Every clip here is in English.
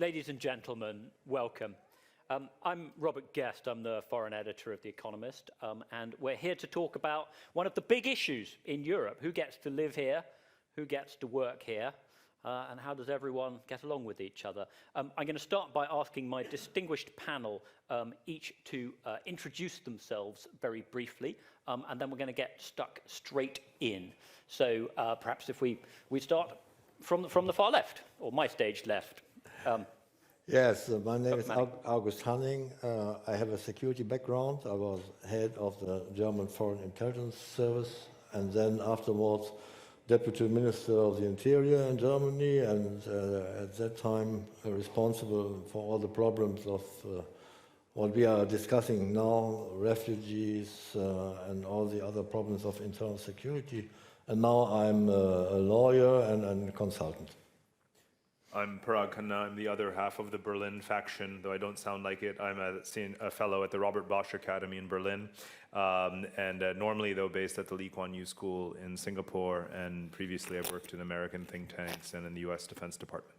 Ladies and gentlemen, welcome. I'm Robert Guest, I'm the foreign editor of The Economist, and we're here to talk about one of the big issues in Europe. Who gets to live here, who gets to work here, and how does everyone get along with each other? I'm going to start by asking my distinguished panel each to introduce themselves very briefly, and then we're going to get stuck straight in. So perhaps if we start from the far left, or my stage left. Yes, my name is August Hanning. I have a security background. I was head of the German Foreign Intelligence Service, and then afterwards Deputy Minister of the Interior in Germany, and at that time responsible for all the problems of what we are discussing now, refugees and all the other problems of internal security. And now I'm a lawyer and a consultant. I'm Parag Khanna. I'm the other half of the Berlin faction, though I don't sound like it. I'm a fellow at the Robert Bosch Academy in Berlin, and normally, though, based at the Lee Kuan Yew School in Singapore, and previously I've worked in American think tanks and in the US Defense Department.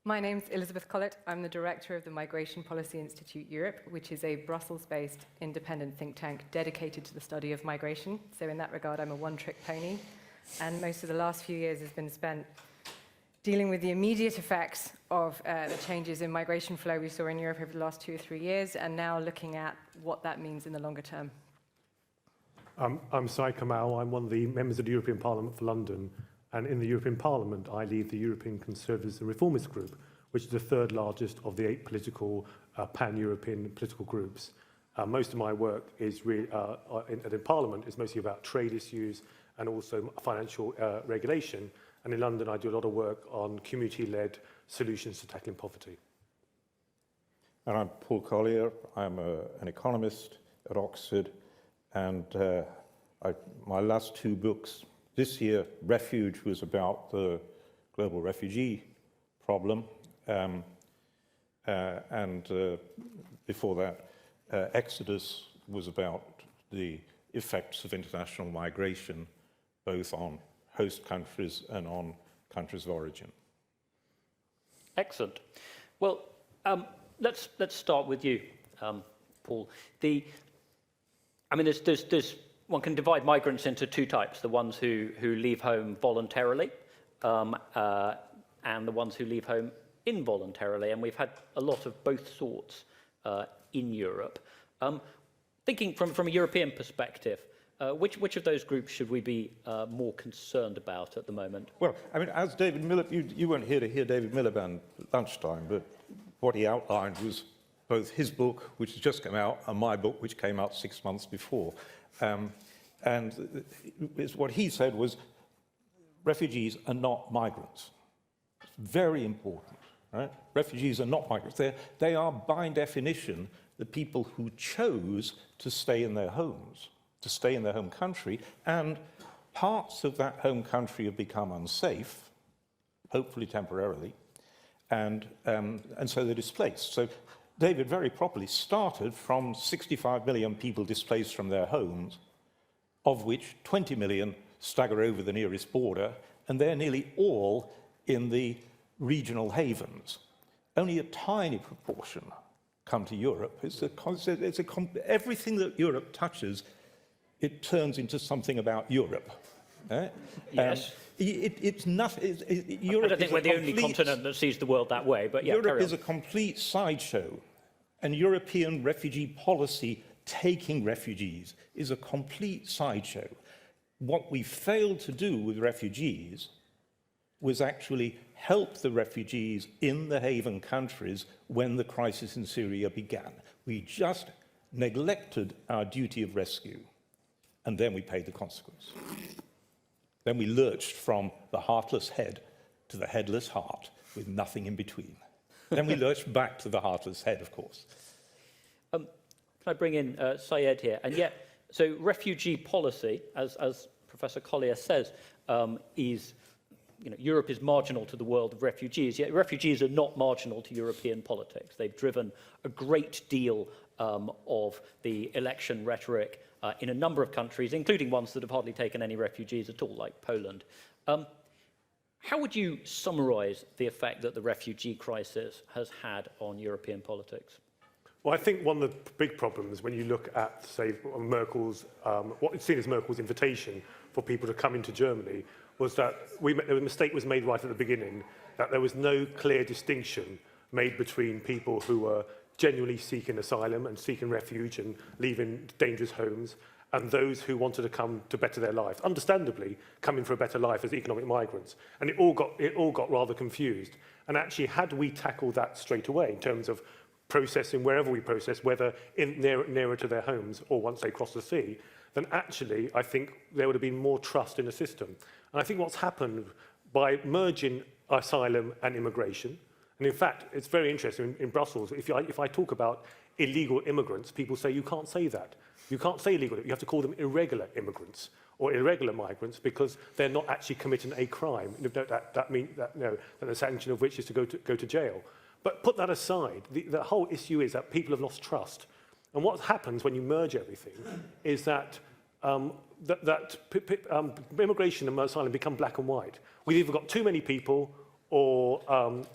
My name's Elizabeth Collett. I'm the director of the Migration Policy Institute Europe, which is a Brussels-based independent think tank dedicated to the study of migration. So in that regard, I'm a one-trick pony, and most of the last few years has been spent dealing with the immediate effects of the changes in migration flow we saw in Europe over the last 2 or 3 years, and now looking at what that means in the longer term. I'm Syed Kamal. I'm one of the members of the European Parliament for London, and in the European Parliament, I lead the European Conservatives and Reformists Group, which is the third largest of the 8 political pan-European political groups. Most of my work is in Parliament is mostly about trade issues and also financial regulation. And in London, I do a lot of work on community-led solutions to tackling poverty. And I'm Paul Collier. I'm an economist at Oxford. And my last 2 books, this year, Refuge was about the global refugee problem. Before that, Exodus was about the effects of international migration, both on host countries and on countries of origin. Excellent. Well, let's start with you, Paul. There's one can divide migrants into 2 types: the ones who leave home voluntarily, and the ones who leave home involuntarily. And we've had a lot of both sorts in Europe. Thinking from a European perspective, which of those groups should we be more concerned about at the moment? Well, as David Miliband, you weren't here to hear David Miliband at lunchtime, but what he outlined was both his book, which has just come out, and my book, which came out 6 months before. What he said was, refugees are not migrants. It's very important, right? Refugees are not migrants. They are, by definition, the people who chose to stay in their homes, to stay in their home country, and parts of that home country have become unsafe, hopefully temporarily, and so they're displaced. So David very properly started from 65 million people displaced from their homes, of which 20 million stagger over the nearest border, and they're nearly all in the regional havens. Only a tiny proportion come to Europe. Everything that Europe touches, it turns into something about Europe. Yes. It's nothing. I don't think we're the only continent that sees the world that way, but yeah, Europe is a complete sideshow, and European refugee policy, taking refugees, is a complete sideshow. What we failed to do with refugees was actually help the refugees in the haven countries when the crisis in Syria began. We just neglected our duty of rescue, and then we paid the consequence. Then we lurched from the heartless head to the headless heart, with nothing in between. Then we lurched back to the heartless head, of course. Can I bring in Syed here? And yet, so refugee policy, as Professor Collier says, is, Europe is marginal to the world of refugees, yet refugees are not marginal to European politics. They've driven a great deal of the election rhetoric in a number of countries, including ones that have hardly taken any refugees at all, like Poland. How would you summarise the effect that the refugee crisis has had on European politics? Well, I think one of the big problems when you look at, say, Merkel's, what is seen as Merkel's invitation for people to come into Germany was that a mistake was made right at the beginning, that there was no clear distinction made between people who were genuinely seeking asylum and seeking refuge and leaving dangerous homes, and those who wanted to come to better their lives, understandably coming for a better life as economic migrants. And it all got rather confused. And actually, had we tackled that straight away in terms of processing wherever we process, whether nearer to their homes or once they cross the sea, then actually I think there would have been more trust in the system. And I think what's happened by merging asylum and immigration, and in fact, it's very interesting in Brussels, if I talk about illegal immigrants, people say you can't say that. You can't say illegal, you have to call them irregular immigrants or irregular migrants because they're not actually committing a crime. That means that the sanction of which is to go to jail. But put that aside, the whole issue is that people have lost trust. And what happens when you merge everything is that immigration and asylum become black and white. We've either got too many people or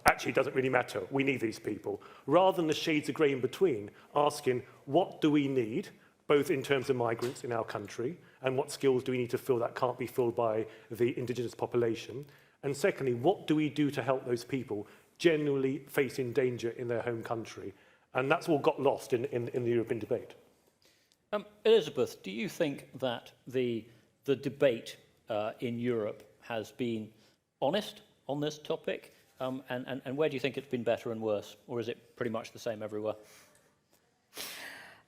actually it doesn't really matter, we need these people. Rather than the shades of grey in between, asking what do we need, both in terms of migrants in our country, and what skills do we need to fill that can't be filled by the indigenous population. And secondly, what do we do to help those people genuinely facing danger in their home country? And that's all got lost in the European debate. Elizabeth, do you think that the debate in Europe has been honest on this topic? And where do you think it's been better and worse? Or is it pretty much the same everywhere?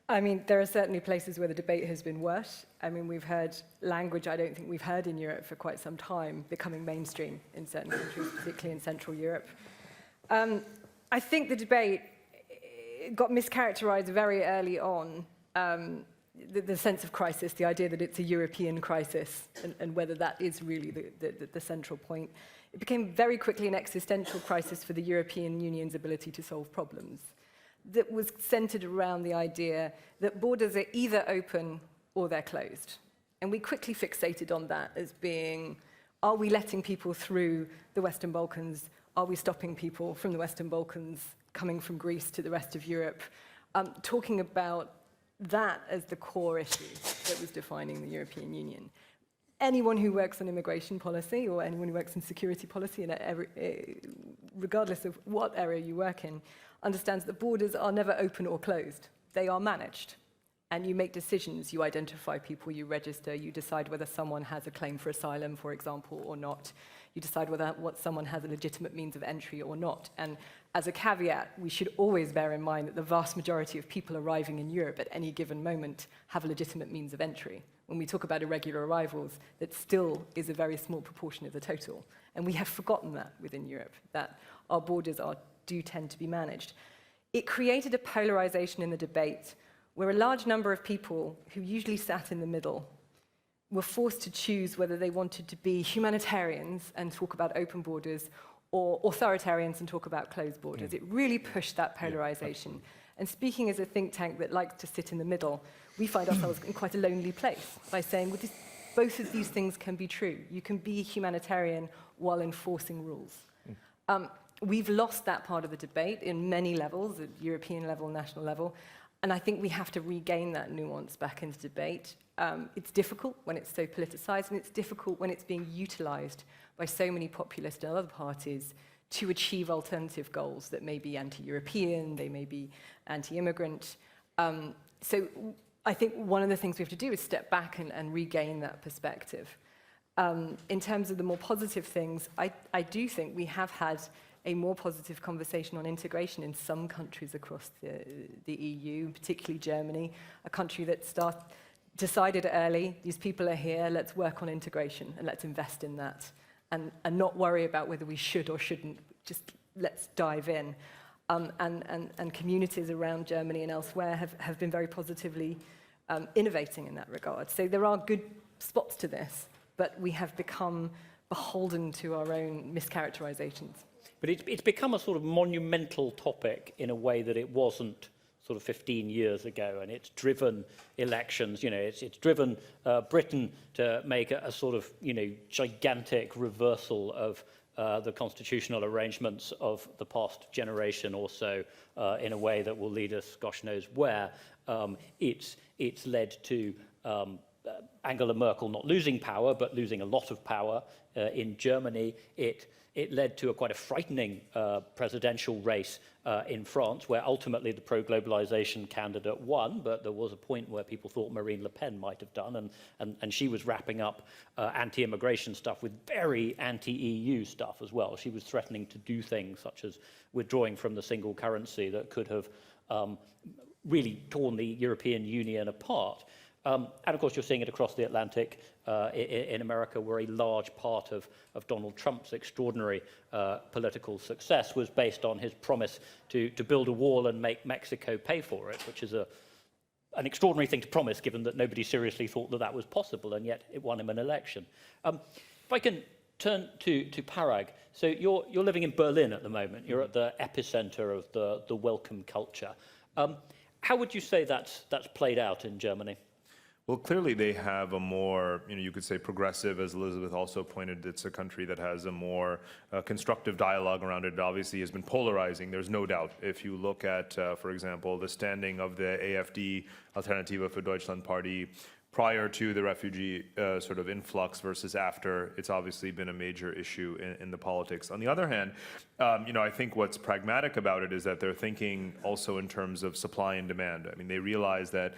I mean, there are certainly places where the debate has been worse. I mean, we've heard language I don't think we've heard in Europe for quite some time becoming mainstream in certain countries, particularly in Central Europe. I think the debate got mischaracterized very early on, the sense of crisis, the idea that it's a European crisis, and whether that is really the central point. It became very quickly an existential crisis for the European Union's ability to solve problems, that was centered around the idea that borders are either open or they're closed. And we quickly fixated on that as being, are we letting people through the Western Balkans? Are we stopping people from the Western Balkans coming from Greece to the rest of Europe? Talking about that as the core issue that was defining the European Union. Anyone who works on immigration policy or anyone who works in security policy, regardless of what area you work in, understands that borders are never open or closed. They are managed. And you make decisions, you identify people, you register, you decide whether someone has a claim for asylum, for example, or not. You decide whether someone has a legitimate means of entry or not. And as a caveat, we should always bear in mind that the vast majority of people arriving in Europe at any given moment have a legitimate means of entry. When we talk about irregular arrivals, that still is a very small proportion of the total. And we have forgotten that within Europe, that our borders do tend to be managed. It created a polarization in the debate where a large number of people who usually sat in the middle were forced to choose whether they wanted to be humanitarians and talk about open borders or authoritarians and talk about closed borders. It really pushed that polarization. And speaking as a think tank that likes to sit in the middle, we find ourselves in quite a lonely place by saying, well, both of these things can be true. You can be humanitarian while enforcing rules. We've lost that part of the debate in many levels, at European level, national level, and I think we have to regain that nuance back into debate. It's difficult when it's so politicized, and it's difficult when it's being utilized by so many populist and other parties to achieve alternative goals that may be anti-European, they may be anti-immigrant. So I think one of the things we have to do is step back and regain that perspective. In terms of the more positive things, I do think we have had a more positive conversation on integration in some countries across the EU, particularly Germany, a country that decided early, these people are here, let's work on integration and let's invest in that and not worry about whether we should or shouldn't, just let's dive in. And communities around Germany and elsewhere have been very positively innovating in that regard. So there are good spots to this, but we have become beholden to our own mischaracterizations. But it's become a sort of monumental topic in a way that it wasn't sort of 15 years ago, and it's driven elections. You know, it's driven Britain to make a sort of, you know, gigantic reversal of the constitutional arrangements of the past generation or so in a way that will lead us, gosh knows where. It's led to Angela Merkel not losing power, but losing a lot of power in Germany. It led to quite a frightening presidential race in France, where ultimately the pro-globalization candidate won, but there was a point where people thought Marine Le Pen might have done, and she was wrapping up anti-immigration stuff with very anti-EU stuff as well. She was threatening to do things such as withdrawing from the single currency that could have really torn the European Union apart. And of course, you're seeing it across the Atlantic in America, where a large part of Donald Trump's extraordinary political success was based on his promise to build a wall and make Mexico pay for it, which is an extraordinary thing to promise, given that nobody seriously thought that that was possible, and yet it won him an election. If I can turn to Parag. So you're living in Berlin at the moment. You're at the epicenter of the welcome culture. How would you say that's played out in Germany? Well, clearly they have a more, you could say progressive, as Elizabeth also pointed, it's a country that has a more constructive dialogue around it. It obviously has been polarizing, there's no doubt. If you look at, for example, the standing of the AfD, Alternative für Deutschland party, prior to the refugee sort of influx versus after, it's obviously been a major issue in the politics. On the other hand, I think what's pragmatic about it is that they're thinking also in terms of supply and demand. I mean, they realize that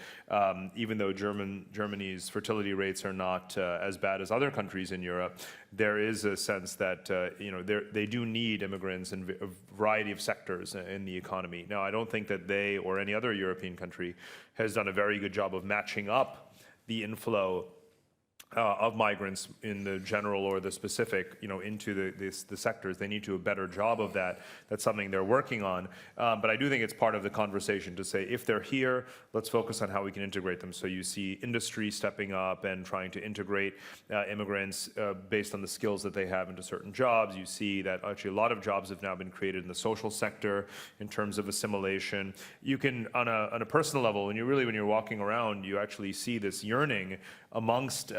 even though Germany's fertility rates are not as bad as other countries in Europe, there is a sense that they do need immigrants in a variety of sectors in the economy. Now, I don't think that they or any other European country has done a very good job of matching up the inflow of migrants in the general or the specific, into the sectors. They need to do a better job of that. That's something they're working on. But I do think it's part of the conversation to say, if they're here, let's focus on how we can integrate them. So you see industry stepping up and trying to integrate immigrants based on the skills that they have into certain jobs. You see that actually a lot of jobs have now been created in the social sector in terms of assimilation. You can, on a personal level, when you're walking around, you actually see this yearning amongst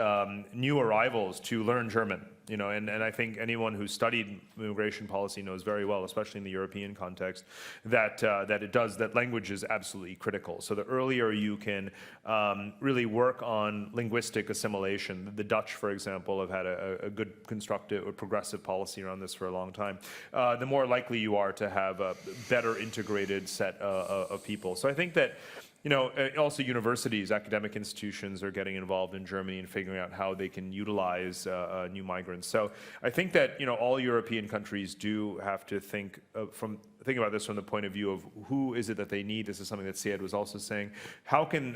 new arrivals to learn German, and I think anyone who's studied immigration policy knows very well, especially in the European context, that language is absolutely critical. So the earlier you can really work on linguistic assimilation, the Dutch, for example, have had a good constructive or progressive policy around this for a long time, the more likely you are to have a better integrated set of people. So I think that also universities, academic institutions are getting involved in Germany and figuring out how they can utilize new migrants. So I think that all European countries do have to think about this from the point of view of who is it that they need. This is something that Syed was also saying. How can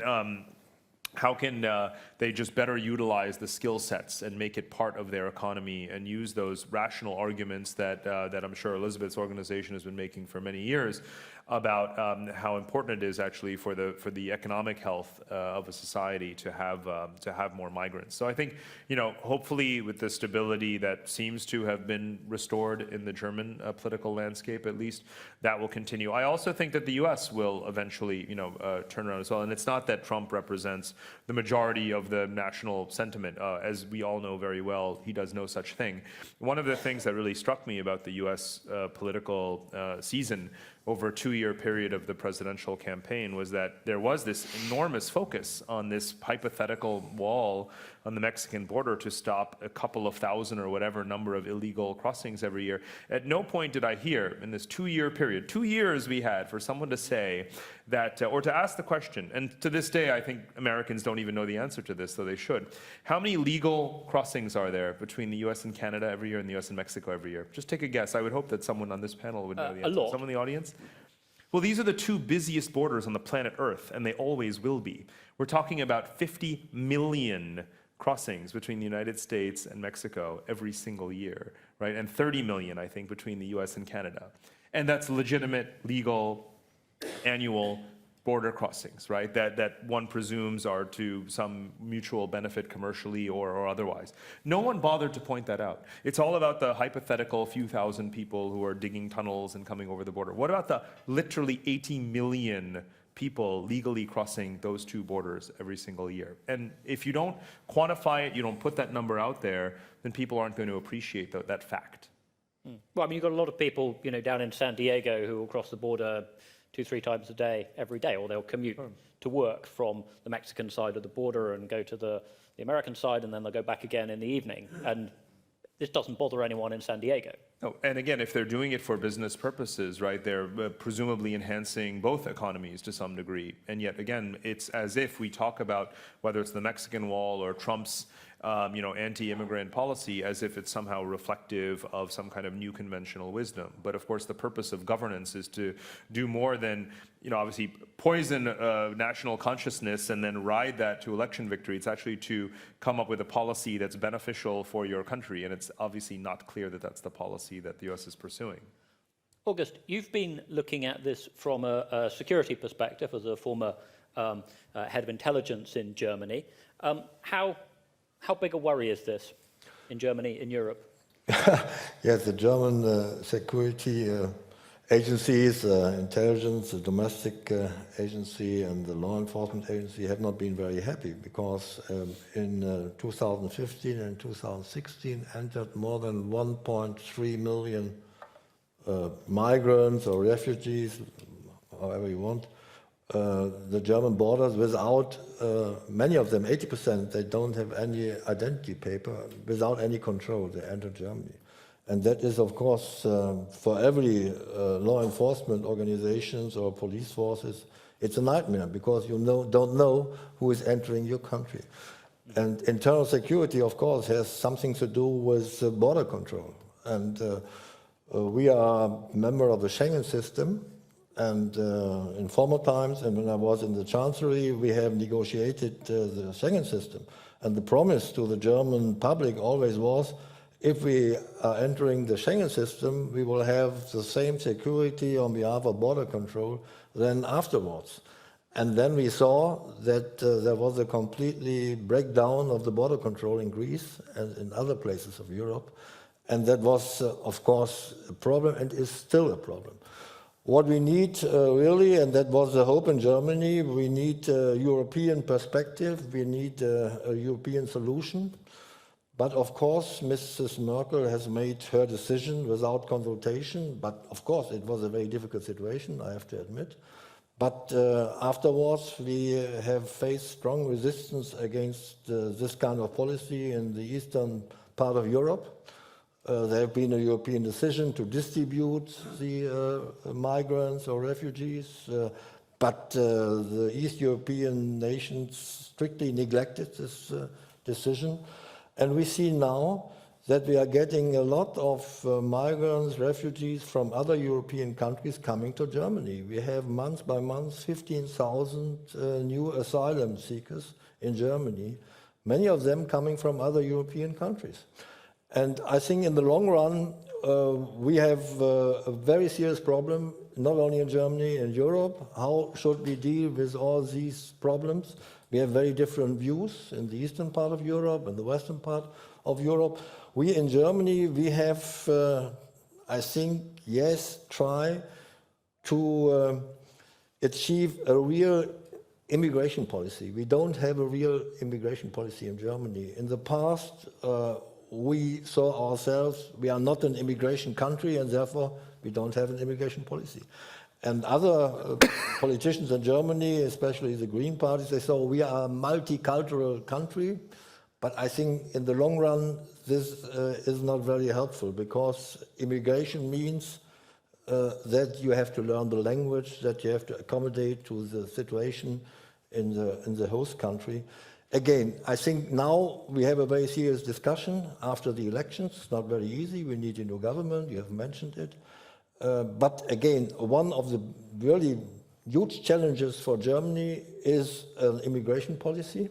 they just better utilize the skill sets and make it part of their economy and use those rational arguments that I'm sure Elizabeth's organization has been making for many years about how important it is actually for the economic health of a society to have more migrants. So I think hopefully with the stability that seems to have been restored in the German political landscape, at least, that will continue. I also think that the U.S. will eventually turn around as well. And it's not that Trump represents the majority of the national sentiment. As we all know very well, he does no such thing. One of the things that really struck me about the U.S. Political season over a 2-year period of the presidential campaign was that there was this enormous focus on this hypothetical wall on the Mexican border to stop a couple of thousand or whatever number of illegal crossings every year. At no point did I hear in this 2-year period, 2 years we had for someone to say that, or to ask the question, and to this day I think Americans don't even know the answer to this, though they should. How many legal crossings are there between the US and Canada every year and the US and Mexico every year? Just take a guess. I would hope that someone on this panel would know the answer. A lot. Someone in the audience? Well, these are the 2 busiest borders on the planet Earth, and they always will be. We're talking about 50 million crossings between the United States and Mexico every single year, right? And 30 million, I think, between the US and Canada. And that's legitimate, legal, annual border crossings, right? That one presumes are to some mutual benefit commercially or otherwise. No one bothered to point that out. It's all about the hypothetical few thousand people who are digging tunnels and coming over the border. What about the literally 80 million people legally crossing those 2 borders every single year? And if you don't quantify it, you don't put that number out there, then people aren't going to appreciate that fact. Well, I mean, you've got a lot of people, down in San Diego who will cross the border 2-3 times a day, every day, or they'll commute to work from the Mexican side of the border and go to the American side, and then they'll go back again in the evening. And this doesn't bother anyone in San Diego. Oh, and again, if they're doing it for business purposes, right, they're presumably enhancing both economies to some degree. And yet again, it's as if we talk about whether it's the Mexican wall or Trump's anti-immigrant policy as if it's somehow reflective of some kind of new conventional wisdom. But of course, the purpose of governance is to do more than, obviously poison national consciousness and then ride that to election victory. It's actually to come up with a policy that's beneficial for your country. And it's obviously not clear that that's the policy that the US is pursuing. August, you've been looking at this from a security perspective as a former head of intelligence in Germany. How big a worry is this in Germany, in Europe? Yes, the German security agencies, intelligence, the domestic agency and the law enforcement agency have not been very happy because in 2015 and 2016 entered more than 1.3 million migrants or refugees, however you want, the German borders without, many of them, 80%, they don't have any identity paper, without any control, they enter Germany. And that is, of course, for every law enforcement organizations or police forces, it's a nightmare because you don't know who is entering your country. And internal security, of course, has something to do with border control. And we are a member of the Schengen system. And in former times, and when I was in the Chancellery, we have negotiated the Schengen system. And the promise to the German public always was, if we are entering the Schengen system, we will have the same security on behalf of border control than afterwards. And then we saw that there was a completely breakdown of the border control in Greece and in other places of Europe. And that was, of course, a problem and is still a problem. What we need really, and that was the hope in Germany, we need a European perspective, we need a European solution. But of course, Mrs. Merkel has made her decision without consultation, but of course it was a very difficult situation, I have to admit. But afterwards, we have faced strong resistance against this kind of policy in the eastern part of Europe. There has been a European decision to distribute the migrants or refugees, but the East European nations strictly neglected this decision. And we see now that we are getting a lot of migrants, refugees from other European countries coming to Germany. We have month by month 15,000 new asylum seekers in Germany, many of them coming from other European countries. And I think in the long run, we have a very serious problem, not only in Germany, in Europe. How should we deal with all these problems? We have very different views in the eastern part of Europe and the western part of Europe. We in Germany, we have, I think, yes, try to achieve a real immigration policy. We don't have a real immigration policy in Germany. In the past, we saw ourselves, we are not an immigration country and therefore we don't have an immigration policy. And other politicians in Germany, especially the Green parties, they say we are a multicultural country. But I think in the long run, this is not very helpful because immigration means that you have to learn the language, that you have to accommodate to the situation in the host country. Again, I think now we have a very serious discussion after the elections. It's not very easy. We need a new government. You have mentioned it. But again, one of the really huge challenges for Germany is an immigration policy.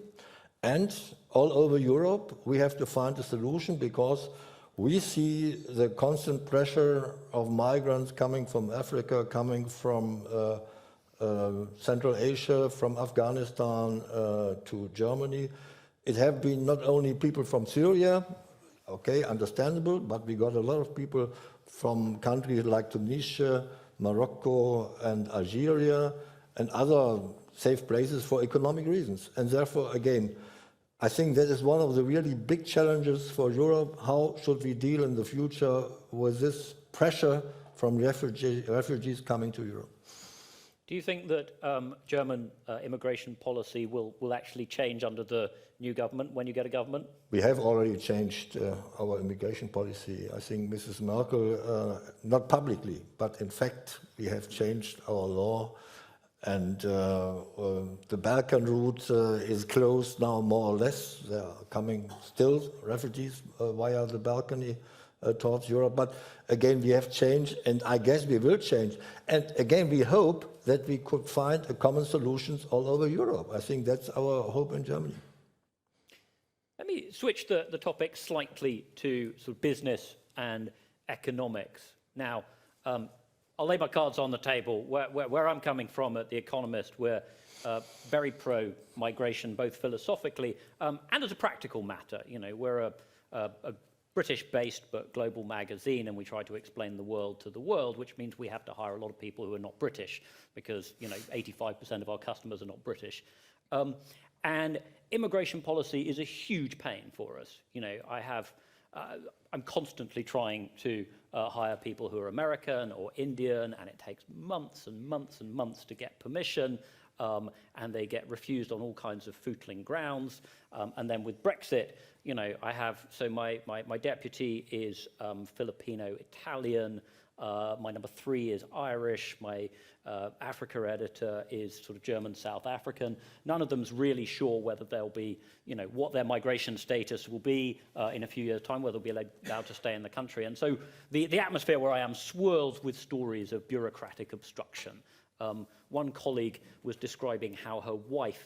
And all over Europe, we have to find a solution because we see the constant pressure of migrants coming from Africa, coming from Central Asia, from Afghanistan to Germany. It have been not only people from Syria, okay, understandable, but we got a lot of people from countries like Tunisia, Morocco and Algeria and other safe places for economic reasons. And therefore, again, I think that is one of the really big challenges for Europe. How should we deal in the future with this pressure from refugees coming to Europe? Do you think that German immigration policy will actually change under the new government when you get a government? We have already changed our immigration policy. I think Mrs. Merkel, not publicly, but in fact, we have changed our law. And the Balkan route is closed now, more or less. There are coming still refugees via the Balkan towards Europe. But again, we have changed, and I guess we will change. And again, we hope that we could find a common solutions all over Europe. I think that's our hope in Germany. Let me switch the topic slightly to sort of business and economics. Now, I'll lay my cards on the table. Where I'm coming from at The Economist, we're very pro-migration, both philosophically and as a practical matter. You know, we're a British-based but global magazine, and we try to explain the world to the world, which means we have to hire a lot of people who are not British, because 85% of our customers are not British. And immigration policy is a huge pain for us. You know, I'm constantly trying to hire people who are American or Indian, and it takes months and months and months to get permission, and they get refused on all kinds of footling grounds. And then with Brexit, you know, my deputy is Filipino-Italian, my number 3 is Irish, my Africa editor is sort of German-South African. None of them's really sure whether they'll be, you know, what their migration status will be in a few years' time, whether they'll be allowed to stay in the country. And so the atmosphere where I am swirls with stories of bureaucratic obstruction. One colleague was describing how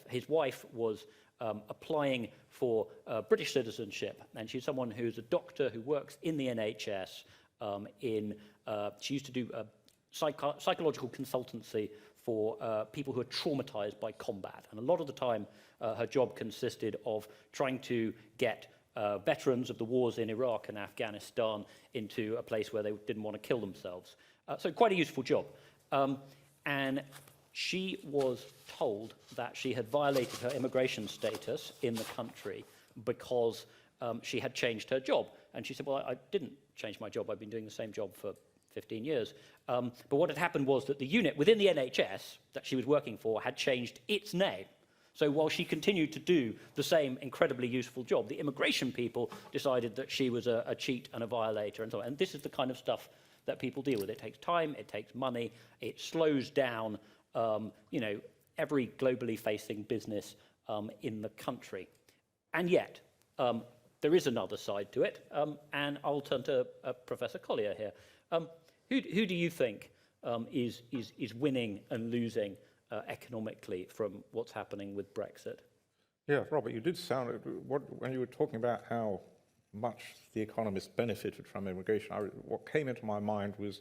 his wife was applying for British citizenship, and she's someone who's a doctor who works in the NHS. She used to do psychological consultancy for people who are traumatized by combat. And a lot of the time, her job consisted of trying to get veterans of the wars in Iraq and Afghanistan into a place where they didn't want to kill themselves. So quite a useful job. And she was told that she had violated her immigration status in the country because she had changed her job. And she said, well, I didn't change my job. I've been doing the same job for 15 years. But what had happened was that the unit within the NHS that she was working for had changed its name. So while she continued to do the same incredibly useful job, the immigration people decided that she was a cheat and a violator and so on. And this is the kind of stuff that people deal with. It takes time, it takes money, it slows down, every globally facing business in the country. And yet, there is another side to it, and I'll turn to Professor Collier here. Who do you think is winning and losing economically from what's happening with Brexit? Yeah, Robert, you did sound, when you were talking about how much the Economist benefited from immigration, what came into my mind was,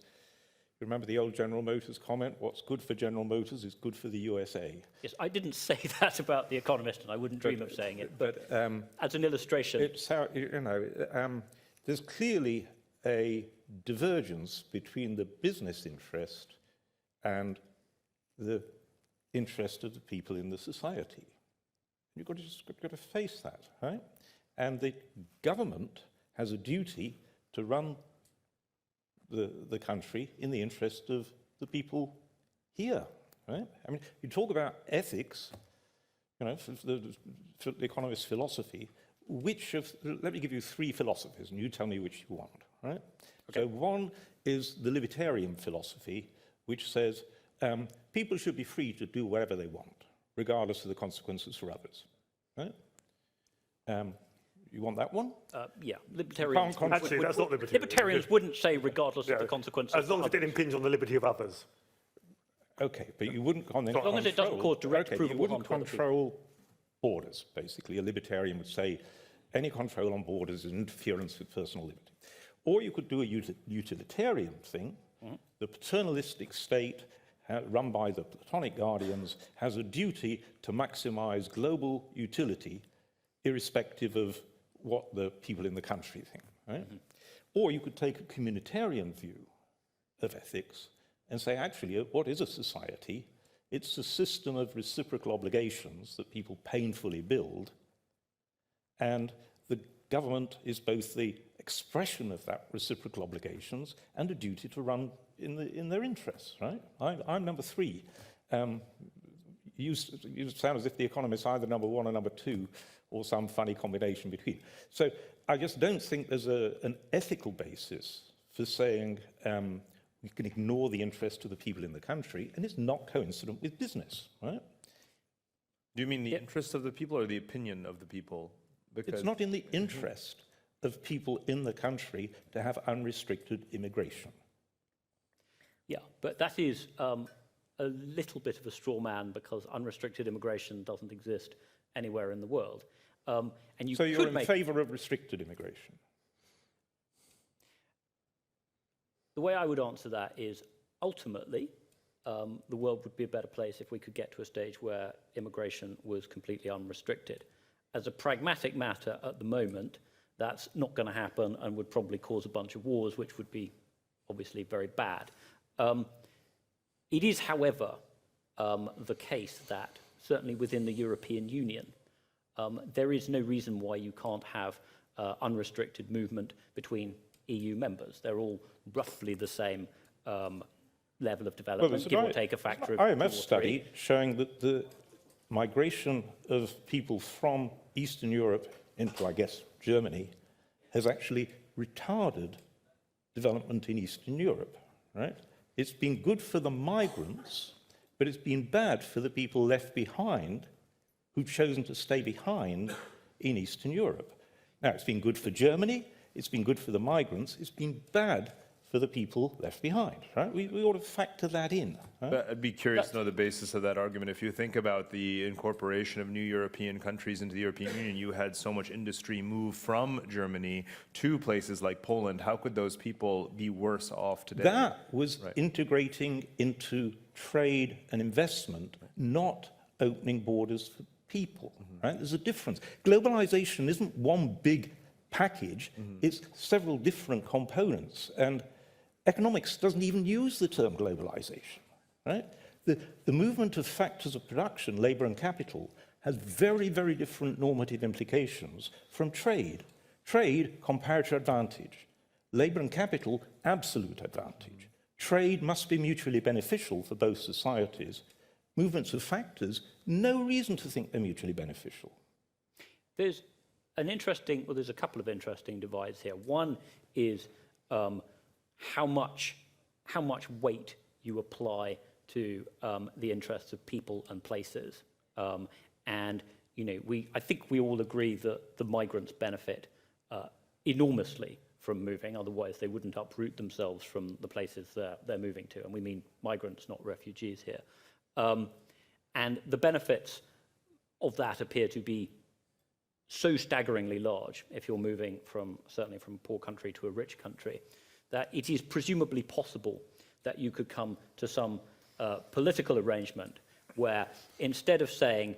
you remember the old General Motors comment, what's good for General Motors is good for the USA. Yes, I didn't say that about The Economist, and I wouldn't dream of saying it, but as an illustration. It's how, there's clearly a divergence between the business interest and the interest of the people in the society. You've got to face that, right? And the government has a duty to run the country in the interest of the people here, right? I mean, you talk about ethics, for the Economist philosophy, let me give you 3 philosophies, and you tell me which you want, right? Okay. So one is the libertarian philosophy, which says people should be free to do whatever they want, regardless of the consequences for others, right? You want that one? Yeah, libertarians. Actually, that's not libertarian. Libertarians wouldn't say regardless of the consequences. As long as it didn't impinge on the liberty of others. Okay, but you wouldn't as long as it doesn't cause direct provable harm to other people. Control borders, basically. A libertarian would say any control on borders is interference with personal liberty. Or you could do a utilitarian thing. Mm-hmm. The paternalistic state, run by the Platonic guardians, has a duty to maximize global utility, irrespective of what the people in the country think, right? Mm-hmm. Or you could take a communitarian view of ethics and say, actually, what is a society? It's a system of reciprocal obligations that people painfully build, and the government is both the expression of that reciprocal obligations and a duty to run in their interests, right? I'm number 3. You sound as if the Economist is either number 1 or number 2, or some funny combination between. So I just don't think there's an ethical basis for saying we can ignore the interest of the people in the country, and it's not coincident with business, right? Do you mean the interest of the people or the opinion of the people? Because it's not in the interest of people in the country to have unrestricted immigration. Yeah, but that is a little bit of a straw man, because unrestricted immigration doesn't exist anywhere in the world. And you so you're could in favour of restricted immigration? The way I would answer that is, ultimately, the world would be a better place if we could get to a stage where immigration was completely unrestricted. As a pragmatic matter at the moment, that's not going to happen and would probably cause a bunch of wars, which would be obviously very bad. It is, however, the case that, certainly within the European Union, there is no reason why you can't have unrestricted movement between EU members. They're all roughly the same level of development, give or take a factor of 2 or 3. IMF study showing that the migration of people from Eastern Europe into, I guess, Germany has actually retarded development in Eastern Europe, right? It's been good for the migrants, but it's been bad for the people left behind who've chosen to stay behind in Eastern Europe. Now, it's been good for Germany, it's been good for the migrants, it's been bad for the people left behind, right? We ought to factor that in. Right? But I'd be curious to know the basis of that argument. If you think about the incorporation of new European countries into the European Union, you had so much industry move from Germany to places like Poland. How could those people be worse off today? That was integrating into trade and investment, not opening borders for people, right? There's a difference. Globalization isn't one big package, it's several different components. And economics doesn't even use the term globalization, right? The movement of factors of production, labor and capital, has very, very different normative implications from trade. Trade, comparative advantage. Labor and capital, absolute advantage. Trade must be mutually beneficial for both societies. Movements of factors, no reason to think they're mutually beneficial. There's there's a couple of interesting divides here. One is how much weight you apply to the interests of people and places. And I think we all agree that the migrants benefit enormously from moving, otherwise they wouldn't uproot themselves from the places they're moving to. And we mean migrants, not refugees here. And the benefits of that appear to be so staggeringly large, if you're moving certainly from a poor country to a rich country, that it is presumably possible that you could come to some political arrangement where, instead of saying,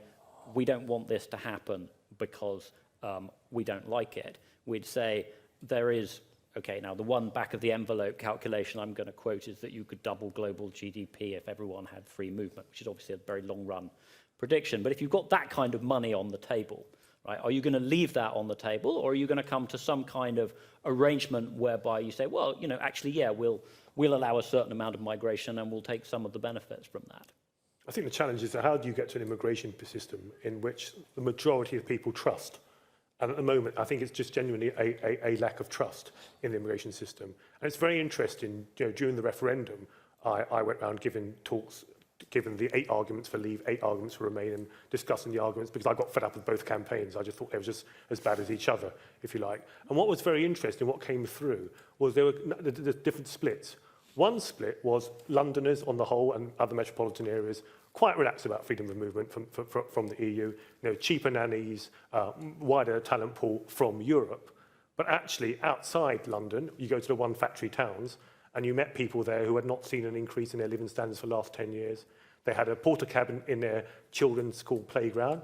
we don't want this to happen because we don't like it, we'd say there is, okay, now the one back of the envelope calculation I'm going to quote is that you could double global GDP if everyone had free movement, which is obviously a very long run prediction. But if you've got that kind of money on the table, right, are you going to leave that on the table, or are you going to come to some kind of arrangement whereby you say, well, actually, yeah, we'll allow a certain amount of migration and we'll take some of the benefits from that? I think the challenge is that how do you get to an immigration system in which the majority of people trust? And at the moment, I think it's just genuinely a lack of trust in the immigration system. And it's very interesting, during the referendum, I went around giving talks, given the 8 arguments for leave, 8 arguments for remain, and discussing the arguments, because I got fed up with both campaigns. I just thought they were just as bad as each other, if you like. And what was very interesting, what came through, was there were the different splits. One split was Londoners on the whole and other metropolitan areas quite relaxed about freedom of movement from the EU, cheaper nannies, wider talent pool from Europe. But actually, outside London, you go to the one factory towns, and you met people there who had not seen an increase in their living standards for the last 10 years. They had a porter cabin in their children's school playground,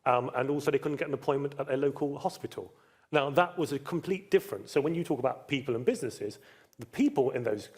and also they couldn't get an appointment at their local hospital. Now, that was a complete difference. So when you talk about people and businesses, the people in those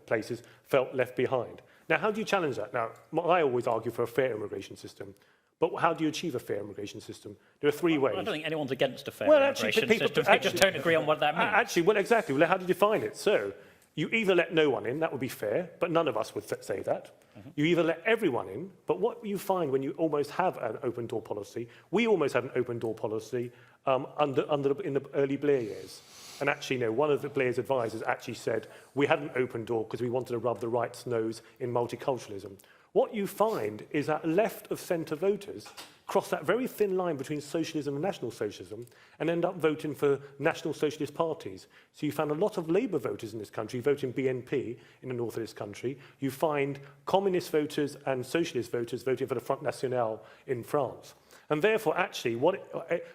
places felt left behind. Now, how do you challenge that? Now, I always argue for a fair immigration system, But how do you achieve a fair immigration system? There are three ways. I don't think anyone's against a fair Well, immigration system. They just don't agree on what that means. Actually, well, exactly. Well, how do you define it? So, you either let no one in, that would be fair, but none of us would say that. You either let everyone in, but what you find when you almost have an open door policy, we almost had an open door policy in the early Blair years. And actually, one of the Blair's advisors actually said, we had an open door because we wanted to rub the right's nose in multiculturalism. What you find is that left of centre voters cross that very thin line between socialism and national socialism and end up voting for national socialist parties. So you found a lot of Labour voters in this country voting BNP in the north of this country. You find communist voters and socialist voters voting for the Front National in France. And therefore, actually,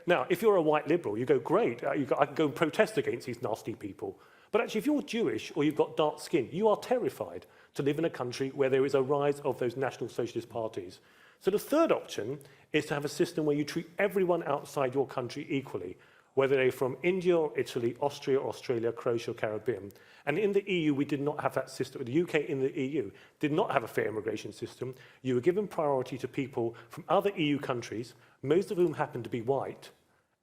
now, if you're a white liberal, you go, great, I can go and protest against these nasty people. But actually, if you're Jewish or you've got dark skin, you are terrified to live in a country where there is a rise of those national socialist parties. So the third option is to have a system where you treat everyone outside your country equally, whether they're from India or Italy, Austria, Australia, Croatia, or Caribbean. And in the EU, we did not have that system. The UK in the EU did not have a fair immigration system. You were given priority to people from other EU countries, most of whom happened to be white,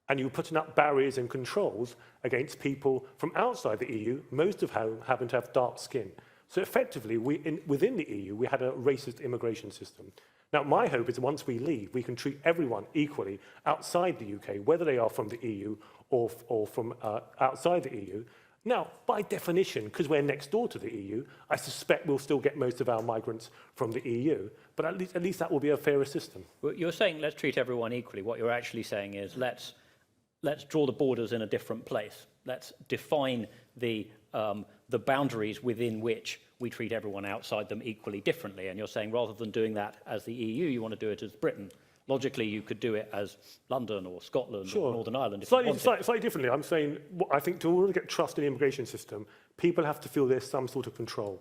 and you were putting up barriers and controls against people from outside the EU, most of whom happened to have dark skin. So effectively, within the EU, we had a racist immigration system. Now, my hope is once we leave, we can treat everyone equally outside the UK, whether they are from the EU or from outside the EU. Now, by definition, because we're next door to the EU, I suspect we'll still get most of our migrants from the EU, but at least that will be a fairer system. Well, you're saying let's treat everyone equally. What you're actually saying is let's draw the borders in a different place. Let's define the boundaries within which we treat everyone outside them equally differently. And you're saying rather than doing that as the EU, you want to do it as Britain. Logically, you could do it as London or Scotland or Northern Ireland. If Slightly differently. I'm saying, I think to order to get trust in the immigration system, people have to feel there's some sort of control.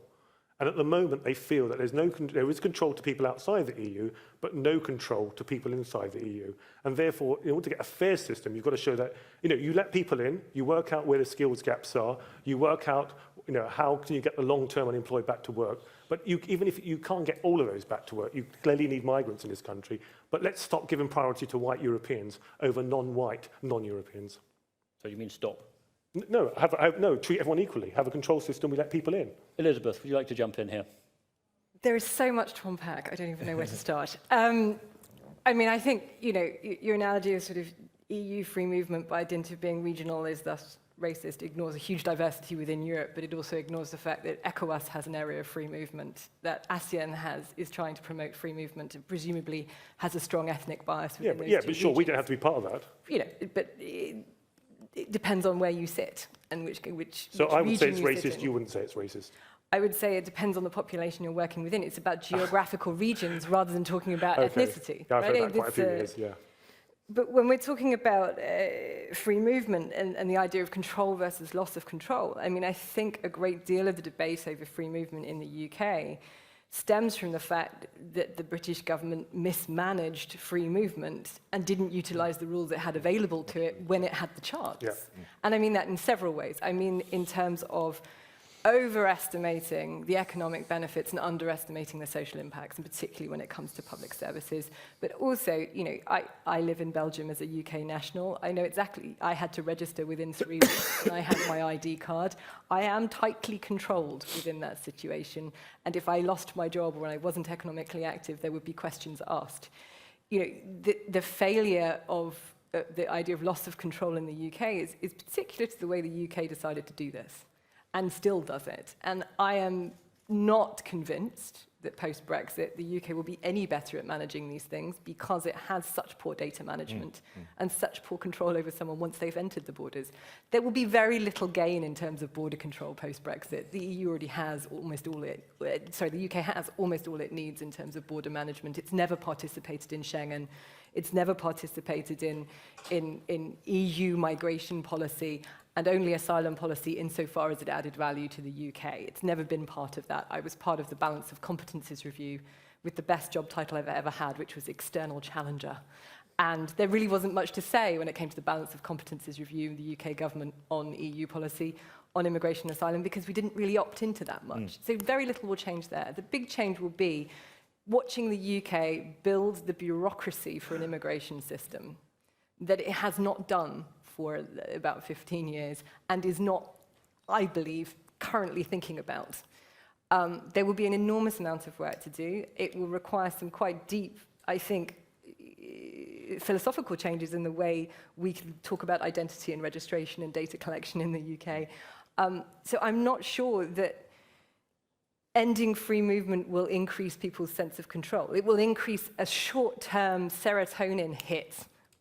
And at the moment, they feel that there is control to people outside the EU, but no control to people inside the EU. And therefore, in order to get a fair system, you've got to show that, you let people in, you work out where the skills gaps are, you work out, how can you get the long-term unemployed back to work. But even if you can't get all of those back to work, you clearly need migrants in this country. But let's stop giving priority to white Europeans over non-white, non-Europeans. So you mean stop? No, treat everyone equally. Have a control system, we let people in. Elizabeth, would you like to jump in here? There is so much to unpack, I don't even know where to start. I mean, I think, your analogy of sort of EU free movement by dint of being regional is thus racist, ignores a huge diversity within Europe, but it also ignores the fact that ECOWAS has an area of free movement, that ASEAN is trying to promote free movement, and presumably has a strong ethnic bias within those two but sure, regions. we don't have to be part of that. But it depends on where you sit and which So I would say it's region you sit racist, in. you wouldn't say it's racist. I would say it depends on the population you're working within. It's about geographical regions rather than talking about ethnicity. Yeah, I've heard right? that quite a few years, yeah. But when we're talking about free movement and the idea of control versus loss of control, I mean, I think a great deal of the debate over free movement in the UK stems from the fact that the British government mismanaged free movement and didn't utilise the rules it had available to it when it had the chance. Yeah. And I mean that in several ways. I mean in terms of overestimating the economic benefits and underestimating the social impacts, and particularly when it comes to public services. But also, I live in Belgium as a UK national. I know exactly, I had to register within 3 weeks and I had my ID card. I am tightly controlled within that situation. And if I lost my job or when I wasn't economically active, there would be questions asked. The failure of the idea of loss of control in the UK is particular to the way the UK decided to do this, and still does it. And I am not convinced that post-Brexit, the UK will be any better at managing these things because it has such poor data management and such poor control over someone once they've entered the borders. There will be very little gain in terms of border control post-Brexit. The EU already has almost all the UK has almost all it needs in terms of border management. It's never participated in Schengen. It's never participated in EU migration policy, and only asylum policy insofar as it added value to the UK. It's never been part of that. I was part of the balance of competences review with the best job title I've ever had, which was external challenger. And there really wasn't much to say when it came to the balance of competences review in the UK government on EU policy, on immigration and asylum, because we didn't really opt into that much. So very little will change there. The big change will be watching the UK build the bureaucracy for an immigration system that it has not done for about 15 years and is not, I believe, currently thinking about. There will be an enormous amount of work to do. It will require some quite deep, I think, philosophical changes in the way we can talk about identity and registration and data collection in the UK. So I'm not sure that ending free movement will increase people's sense of control. It will increase a short-term serotonin hit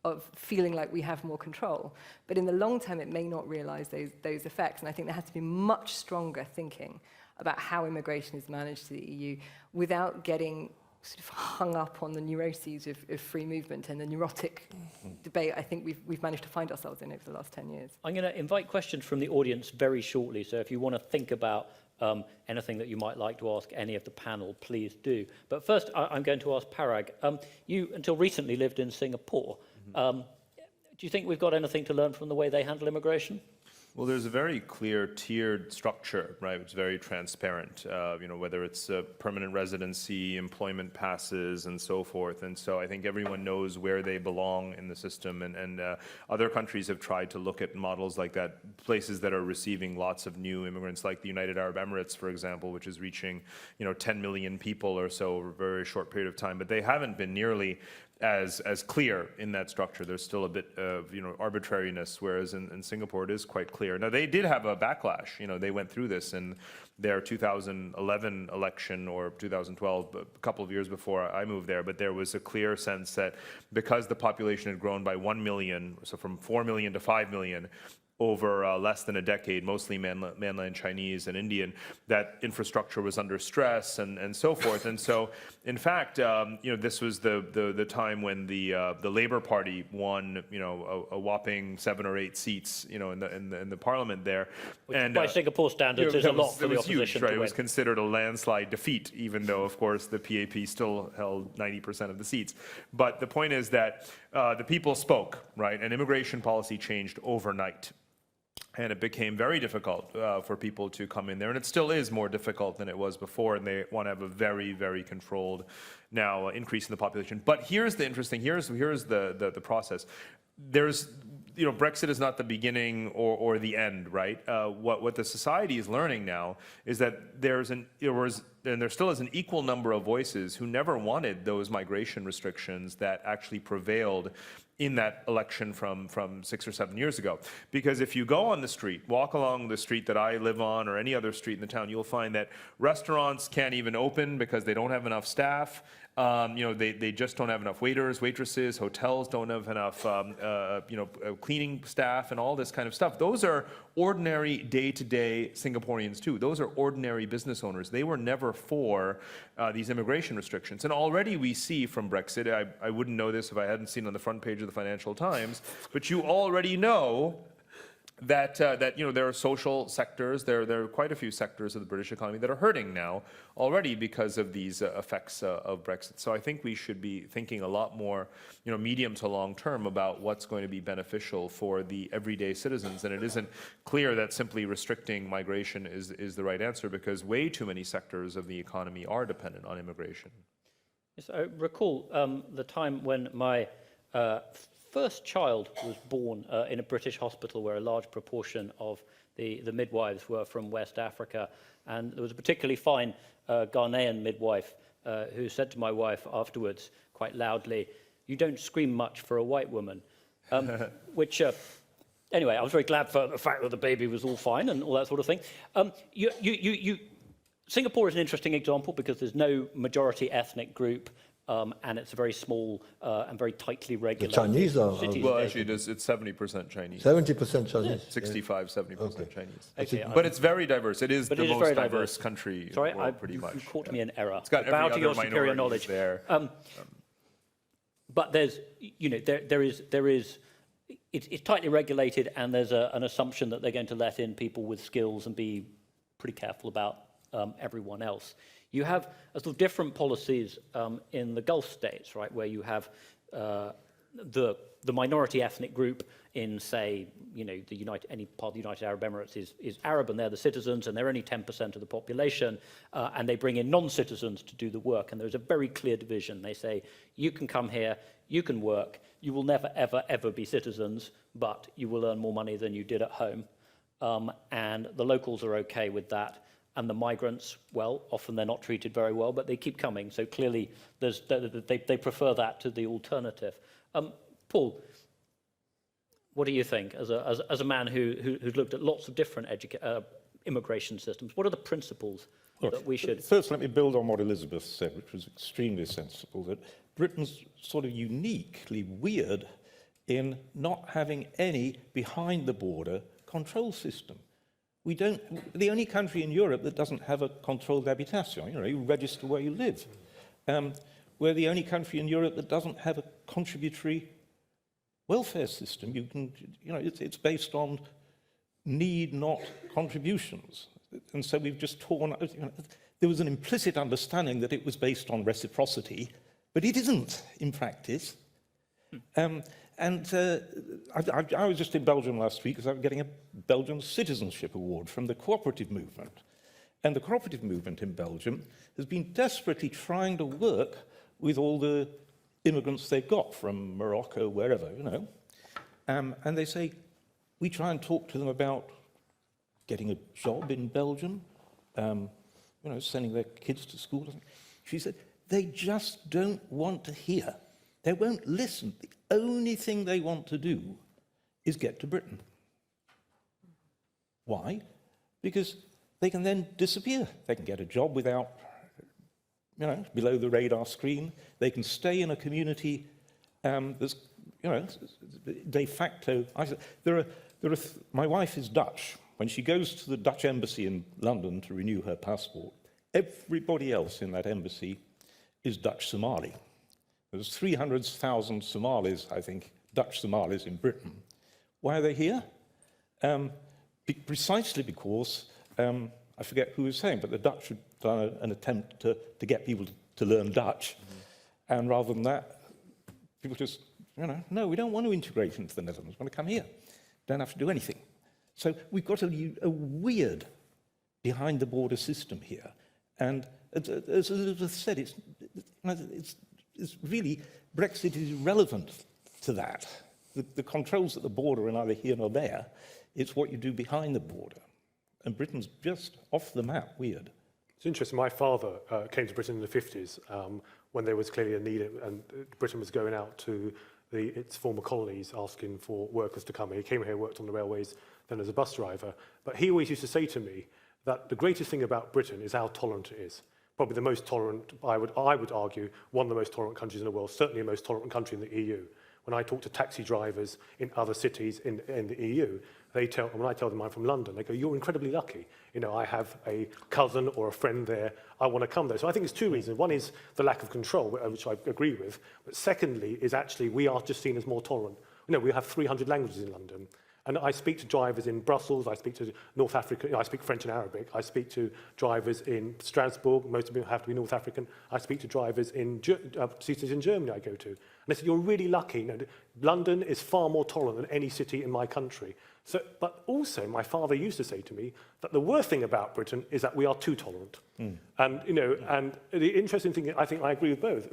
of feeling like we have more control. But in the long term, it may not realize those effects. And I think there has to be much stronger thinking about how immigration is managed to the EU without getting sort of hung up on the neuroses of free movement and the neurotic debate I think we've managed to find ourselves in over the last 10 years. I'm going to invite questions from the audience very shortly, so if you want to think about anything that you might like to ask any of the panel, please do. But first, I'm going to ask Parag. You, until recently, lived in Singapore. Do you think we've got anything to learn from the way they handle immigration? Well, there's a very clear tiered structure, right? It's very transparent, whether it's permanent residency, employment passes, and so forth. And so I think everyone knows where they belong in the system. And other countries have tried to look at models like that, places that are receiving lots of new immigrants, like the United Arab Emirates, for example, which is reaching, 10 million people or so over a very short period of time. But they haven't been nearly as clear in that structure. There's still a bit of arbitrariness, whereas in Singapore it is quite clear. Now they did have a backlash. They went through this in their 2011 election or 2012, a couple of years before I moved there. But there was a clear sense that because the population had grown by 1 million, so from 4 million to 5 million, over less than a decade, mostly mainland Chinese and Indian, that infrastructure was under stress and so forth. And so, in fact, this was the time when the Labour Party won, a whopping 7 or 8 seats, in the parliament there. Which and by Singapore standards is a lot for the opposition huge, right? to win. It was considered a landslide defeat, even though, of course, the PAP still held 90% of the seats. But the point is that the people spoke, right? And immigration policy changed overnight. And it became very difficult for people to come in there. And it still is more difficult than it was before. And they want to have a very, very controlled now increase in the population. But here's the interesting, here's the process. There's, Brexit is not the beginning or the end, right? What the society is learning now is that there still is an equal number of voices who never wanted those migration restrictions that actually prevailed in that election from 6 or 7 years ago. Because if you go on the street, walk along the street that I live on or any other street in the town, you'll find that restaurants can't even open because they don't have enough staff. They just don't have enough waiters, waitresses. Hotels don't have enough, cleaning staff and all this kind of stuff. Those are ordinary day-to-day Singaporeans too. Those are ordinary business owners. They were never for these immigration restrictions. And already we see from Brexit, I wouldn't know this if I hadn't seen it on the front page of the Financial Times, but you already know that there are social sectors, there are quite a few sectors of the British economy that are hurting now already because of these effects of Brexit. So I think we should be thinking a lot more, medium to long term about what's going to be beneficial for the everyday citizens. And it isn't clear that simply restricting migration is the right answer, because way too many sectors of the economy are dependent on immigration. Yes, I recall the time when my first child was born in a British hospital where a large proportion of the midwives were from West Africa. And there was a particularly fine Ghanaian midwife who said to my wife afterwards, quite loudly, "You don't scream much for a white woman." Which, anyway, I was very glad for the fact that the baby was all fine and all that sort of thing. Singapore is an interesting example because there's no majority ethnic group. And it's a very small and very tightly regulated. The Chinese are... Well, actually, it's 70% Chinese. 70% Chinese? 65-70% Chinese. Okay, but it's very diverse. It is the most diverse country in the world, pretty much. You caught me in error. It's got every Bow to other your superior knowledge. There. But there's, it's tightly regulated, and there's an assumption that they're going to let in people with skills and be pretty careful about everyone else. You have sort of different policies in the Gulf states, right, where you have the minority ethnic group in, say, any part of the United Arab Emirates is Arab, and they're the citizens, and they're only 10% of the population, and they bring in non-citizens to do the work, and there's a very clear division. They say, you can come here, you can work, you will never, ever, ever be citizens, but you will earn more money than you did at home. And the locals are okay with that. And the migrants, well, often they're not treated very well, but they keep coming. So clearly, they prefer that to the alternative. Paul, what do you think, as a man who's looked at lots of different immigration systems? What are the principles that we should... First, let me build on what Elizabeth said, which was extremely sensible, that Britain's sort of uniquely weird in not having any behind-the-border control system. The only country in Europe that doesn't have a controlled habitation, you register where you live. We're the only country in Europe that doesn't have a contributory welfare system. It's based on need, not contributions. And so we've just torn, there was an implicit understanding that it was based on reciprocity, but it isn't in practice. I was just in Belgium last week because I was getting a Belgian Citizenship Award from the cooperative movement. And the cooperative movement in Belgium has been desperately trying to work with all the immigrants they've got from Morocco, wherever, And they say, we try and talk to them about getting a job in Belgium, sending their kids to school. She said, they just don't want to hear. They won't listen. The only thing they want to do is get to Britain. Why? Because they can then disappear. They can get a job without, below the radar screen. They can stay in a community that's, de facto. My wife is Dutch. When she goes to the Dutch embassy in London to renew her passport, everybody else in that embassy is Dutch Somali. There's 300,000 Somalis, I think, Dutch Somalis in Britain. Why are they here? Precisely because, I forget who was saying, but the Dutch had done an attempt to get people to learn Dutch. And rather than that, people just, no, we don't want to integrate into the Netherlands. We want to come here. Don't have to do anything. So we've got a weird behind-the-border system here. And as Elizabeth said, it's really, Brexit is irrelevant to that. The controls at the border are neither here nor there. It's what you do behind the border. And Britain's just off the map, weird. It's interesting. My father came to Britain in the 50s when there was clearly a need, and Britain was going out to its former colonies asking for workers to come here. He came here, worked on the railways, then as a bus driver. But he always used to say to me that the greatest thing about Britain is how tolerant it is. Probably the most tolerant, I would argue, one of the most tolerant countries in the world, certainly the most tolerant country in the EU. When I talk to taxi drivers in other cities in the EU, when I tell them I'm from London, they go, you're incredibly lucky. I have a cousin or a friend there, I want to come there. So I think it's two reasons. One is the lack of control, which I agree with. But secondly is actually we are just seen as more tolerant. We have 300 languages in London. And I speak to drivers in Brussels, I speak to North Africa, I speak French and Arabic, I speak to drivers in Strasbourg, most of them have to be North African, I speak to drivers in cities in Germany I go to. And they say, you're really lucky. London is far more tolerant than any city in my country. So, but also, my father used to say to me that the worst thing about Britain is that we are too tolerant. And, and the interesting thing, I think I agree with both,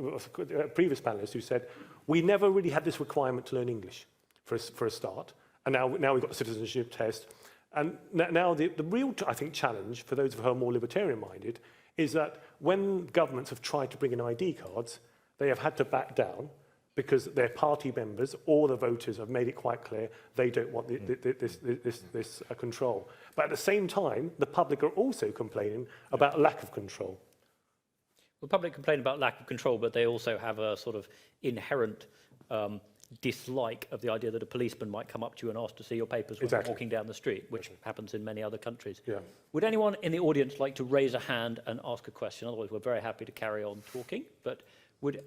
previous panelists who said, we never really had this requirement to learn English for a start. And now we've got the citizenship test. And now the real, I think, challenge for those who are more libertarian-minded is that when governments have tried to bring in ID cards, they have had to back down because their party members or the voters have made it quite clear they don't want this control. But at the same time, the public are also complaining about lack of control. The public complain about lack of control, but they also have a sort of inherent dislike of the idea that a policeman might come up to you and ask to see your papers when you're walking down the street, which happens in many other countries. Yeah. Would anyone in the audience like to raise a hand and ask a question? Otherwise, we're very happy to carry on talking. But would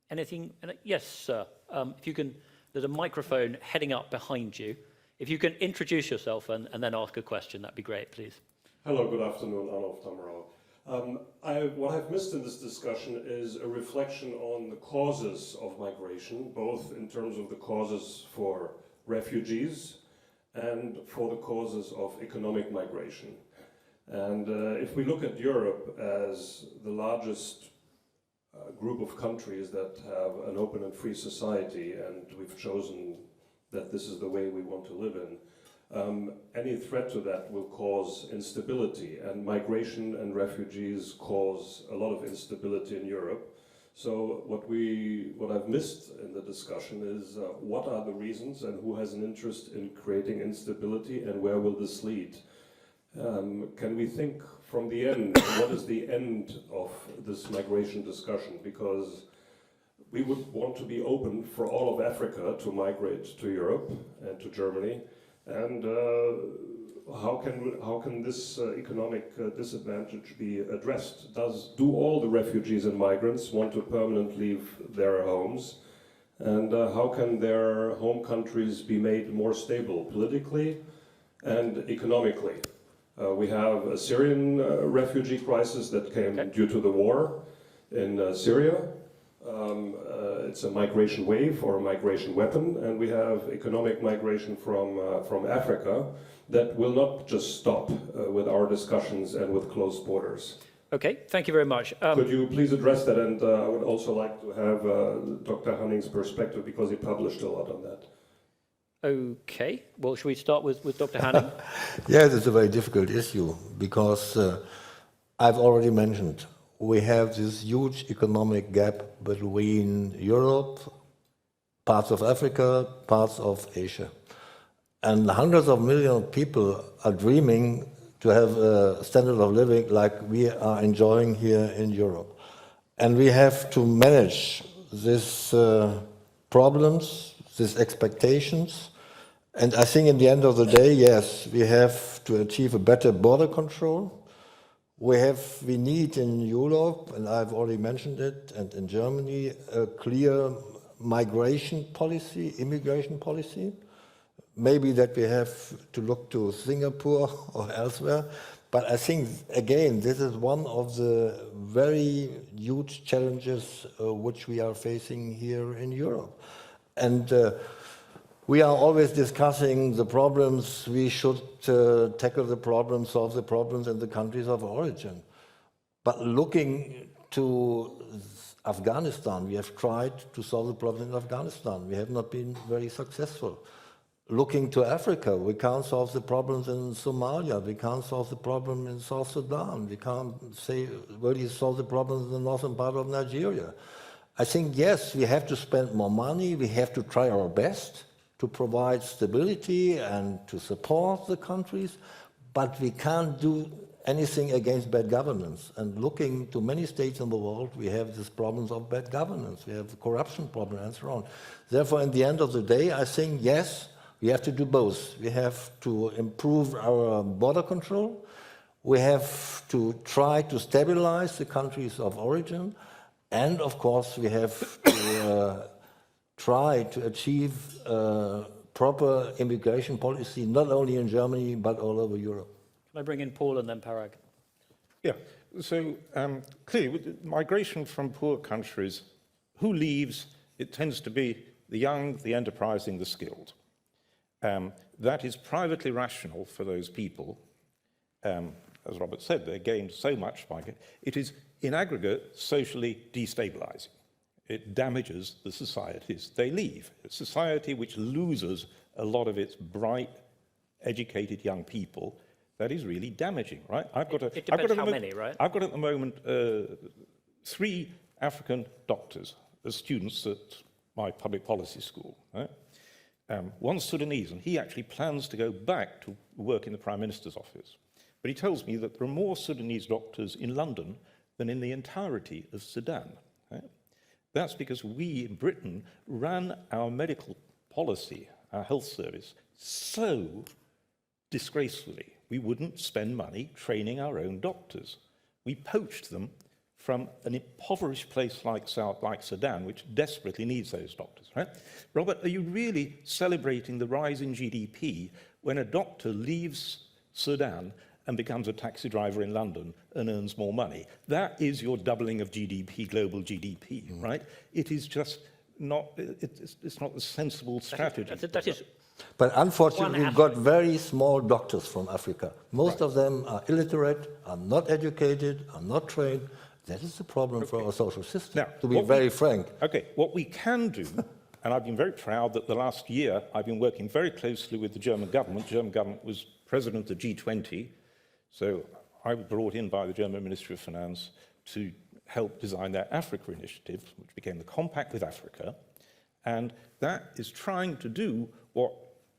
anything... Yes, sir. If you can... There's a microphone heading up behind you. If you can introduce yourself and then ask a question, that'd be great, please. Hello, good afternoon, Arnold Tamaral. What I've missed in this discussion is a reflection on the causes of migration, both in terms of the causes for refugees and for the causes of economic migration. And if we look at Europe as the largest group of countries that have an open and free society, and we've chosen that this is the way we want to live in, any threat to that will cause instability, and migration and refugees cause a lot of instability in Europe. So what I've missed in the discussion is what are the reasons and who has an interest in creating instability, and where will this lead? Can we think from the end, what is the end of this migration discussion? Because we would want to be open for all of Africa to migrate to Europe and to Germany. And how can this economic disadvantage be addressed? Do all the refugees and migrants want to permanently leave their homes? And how can their home countries be made more stable politically and economically? We have a Syrian refugee crisis that came due to the war in Syria. It's a migration wave or a migration weapon, and we have economic migration from Africa that will not just stop with our discussions and with closed borders. Okay, thank you very much. Could you please address that? And I would also like to have Dr. Hunning's perspective, because he published a lot on that. Okay, well, should we start with Dr. Hanning? Yes, it's a very difficult issue, because I've already mentioned we have this huge economic gap between Europe, parts of Africa, parts of Asia. And hundreds of millions of people are dreaming to have a standard of living like we are enjoying here in Europe. And we have to manage these problems, these expectations. And I think in the end of the day, yes, we have to achieve a better border control. We need in Europe, and I've already mentioned it, and in Germany, a clear migration policy, immigration policy. Maybe that we have to look to Singapore or elsewhere. But I think, again, this is one of the very huge challenges which we are facing here in Europe. And we are always discussing the problems. We should tackle the problems, solve the problems in the countries of origin. But looking to Afghanistan, we have tried to solve the problem in Afghanistan. We have not been very successful. Looking to Africa, we can't solve the problems in Somalia. We can't solve the problem in South Sudan. We can't really solve the problems in the northern part of Nigeria. I think, yes, we have to spend more money. We have to try our best to provide stability and to support the countries, but we can't do anything against bad governance. And looking to many states in the world, we have these problems of bad governance. We have the corruption problem and so on. Therefore, in the end of the day, I think, yes, we have to do both. We have to improve our border control. We have to try to stabilize the countries of origin. And, of course, we have to try to achieve proper immigration policy, not only in Germany, but all over Europe. Can I bring in Paul and then Parag? Yeah, so clearly, with migration from poor countries, who leaves? It tends to be the young, the enterprising, the skilled. That is privately rational for those people. As Robert said, they gained so much by it. It is, in aggregate, socially destabilizing. It damages the societies they leave. A society which loses a lot of its bright, educated young people, that is really damaging, right? It depends how many, right? I've got at the moment 3 African doctors as students at my public policy school, right? One Sudanese, and he actually plans to go back to work in the Prime Minister's office. But he tells me that there are more Sudanese doctors in London than in the entirety of Sudan, right? That's because we in Britain ran our medical policy, our health service, so disgracefully. We wouldn't spend money training our own doctors. We poached them from an impoverished place like Sudan, which desperately needs those doctors, right? Robert, are you really celebrating the rise in GDP when a doctor leaves Sudan and becomes a taxi driver in London and earns more money. That is your doubling of GDP, global GDP, right? It is just not, it's not a sensible strategy. That is But unfortunately, One we've got very small doctors from Africa. Most of them are illiterate, are not educated, are not trained. That is the problem for our social system, Now, to be very frank. Okay, what we can do, and I've been very proud that the last year I've been working very closely with the German government. The German government was president of G20, so I was brought in by the German Ministry of Finance to help design their Africa initiative, which became the Compact with Africa, and that is trying to do what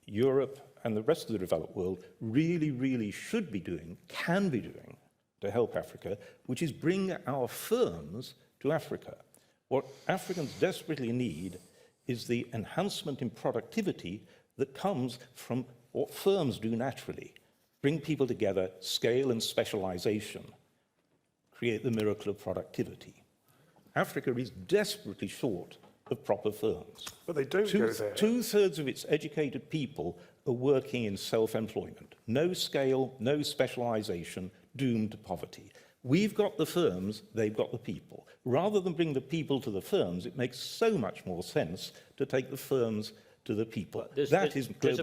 Europe and the rest of the developed world really, really should be doing, can be doing, to help Africa, which is bring our firms to Africa. What Africans desperately need is the enhancement in productivity that comes from what firms do naturally. Bring people together, scale and specialization, create the miracle of productivity. Africa is desperately short of proper firms. But they don't go there. Two-thirds of its educated people are working in self-employment. No scale, no specialization, doomed to poverty. We've got the firms, they've got the people. Rather than bring the people to the firms, it makes so much more sense to take the firms to the people. There's a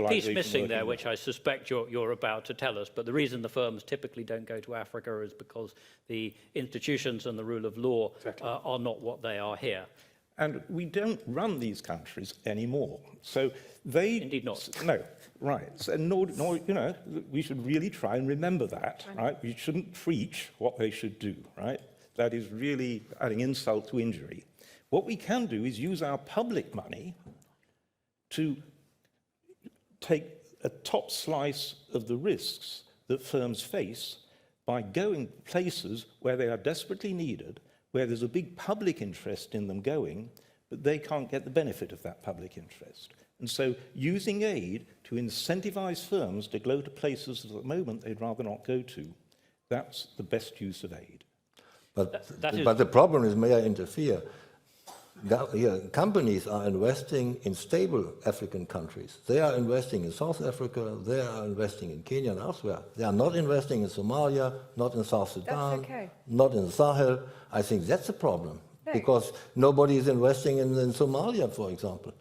piece missing there, which I suspect you're about to tell us, but the reason the firms typically don't go to Africa is because the institutions and the rule of law are not what they are here. And we don't run these countries anymore. So they... Indeed not. No, right. So nor, you know, we should really try and remember that, right? We shouldn't preach what they should do, right? That is really adding insult to injury. What we can do is use our public money to take a top slice of the risks that firms face by going places where they are desperately needed, where there's a big public interest in them going, but they can't get the benefit of that public interest. And so using aid to incentivize firms to go to places that at the moment they'd rather not go to, that's the best use of aid. But the problem is, may I interfere? Companies are investing in stable African countries. They are investing in South Africa, they are investing in Kenya and elsewhere. They are not investing in Somalia, not in South Sudan, not in Sahel. I think that's a problem, because nobody is investing in Somalia, for example.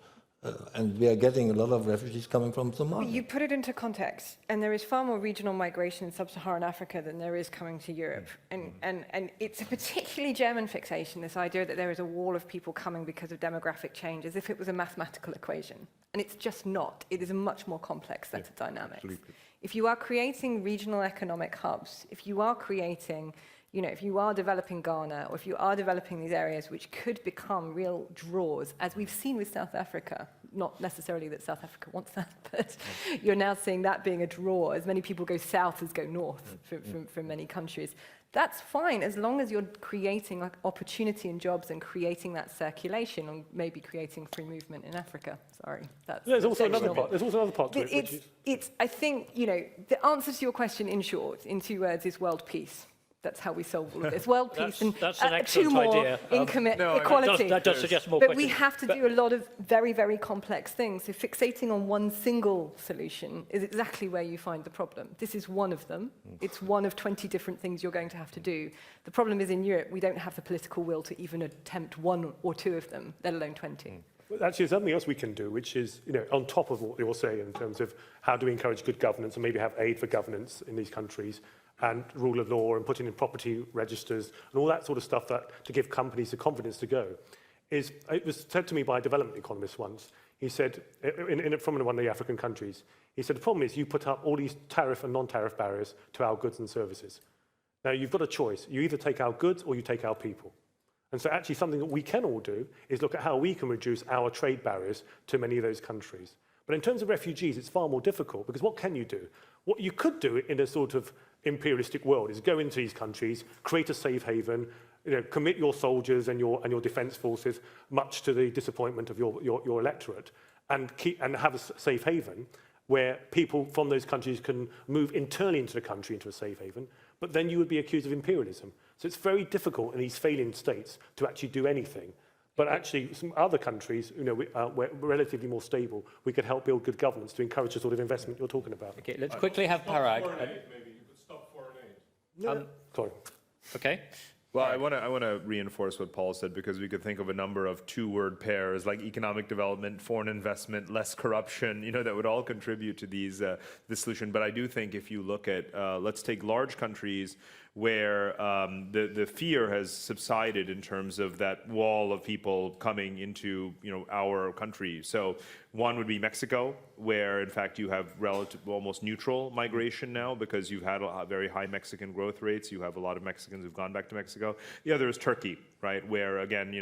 And we are getting a lot of refugees coming from Somalia. But you put it into context, and there is far more regional migration in sub-Saharan Africa than there is coming to Europe. And it's a particularly German fixation, this idea that there is a wall of people coming because of demographic change, as if it was a mathematical equation. And it's just not. It is a much more complex set of dynamics. Absolutely. If you are creating regional economic hubs, if you are creating, you know, if you are developing Ghana, or if you are developing these areas which could become real draws, as we've seen with South Africa, not necessarily that South Africa wants that, but you're now seeing that being a draw, as many people go south as go north from many countries. That's fine, as long as you're creating like opportunity and jobs and creating that circulation, and maybe creating free movement in Africa. Sorry, that's there's also another part. There's also another part to it. Which is... It's. I think, you know, the answer to your question, in short, in 2 words, is world peace. That's how we solve all of this. World peace and that's an two excellent more, idea. income equality. That does suggest more but questions. we have to do a lot of very, very complex things. So fixating on one single solution is exactly where you find the problem. This is one of them. It's one of 20 different things you're going to have to do. The problem is, in Europe, we don't have the political will to even attempt 1 or 2 of them, let alone 20. Actually, there's something else we can do, which is, you know, on top of what you're saying in terms of how do we encourage good governance and maybe have aid for governance in these countries, and rule of law, and putting in property registers and all that sort of stuff that to give companies the confidence to go. It was said to me by a development economist once. He said, from one of the African countries, he said, the problem is you put up all these tariff and non-tariff barriers to our goods and services. Now, you've got a choice. You either take our goods or you take our people. And so actually something that we can all do is look at how we can reduce our trade barriers to many of those countries. But in terms of refugees, it's far more difficult, because what can you do? What you could do in a sort of imperialistic world is go into these countries, create a safe haven, you know, commit your soldiers and your defence forces, much to the disappointment of your electorate, and have a safe haven where people from those countries can move internally into the country into a safe haven, but then you would be accused of imperialism. So it's very difficult in these failing states to actually do anything. But actually, some other countries, you know, we're relatively more stable. We could help build good governance to encourage the sort of investment you're talking about. Okay, let's quickly have Parag. Maybe you could stop foreign Sorry. Okay. Well, I want to reinforce what Paul said, because we could think of a number of two-word pairs like economic development, foreign investment, less corruption, that would all contribute to this solution. But I do think if you look at, let's take large countries where the fear has subsided in terms of that wall of people coming into our country. So one would be Mexico, where in fact you have relative, almost neutral migration now, because you've had very high Mexican growth rates. You have a lot of Mexicans who've gone back to Mexico. The other is Turkey, right, where again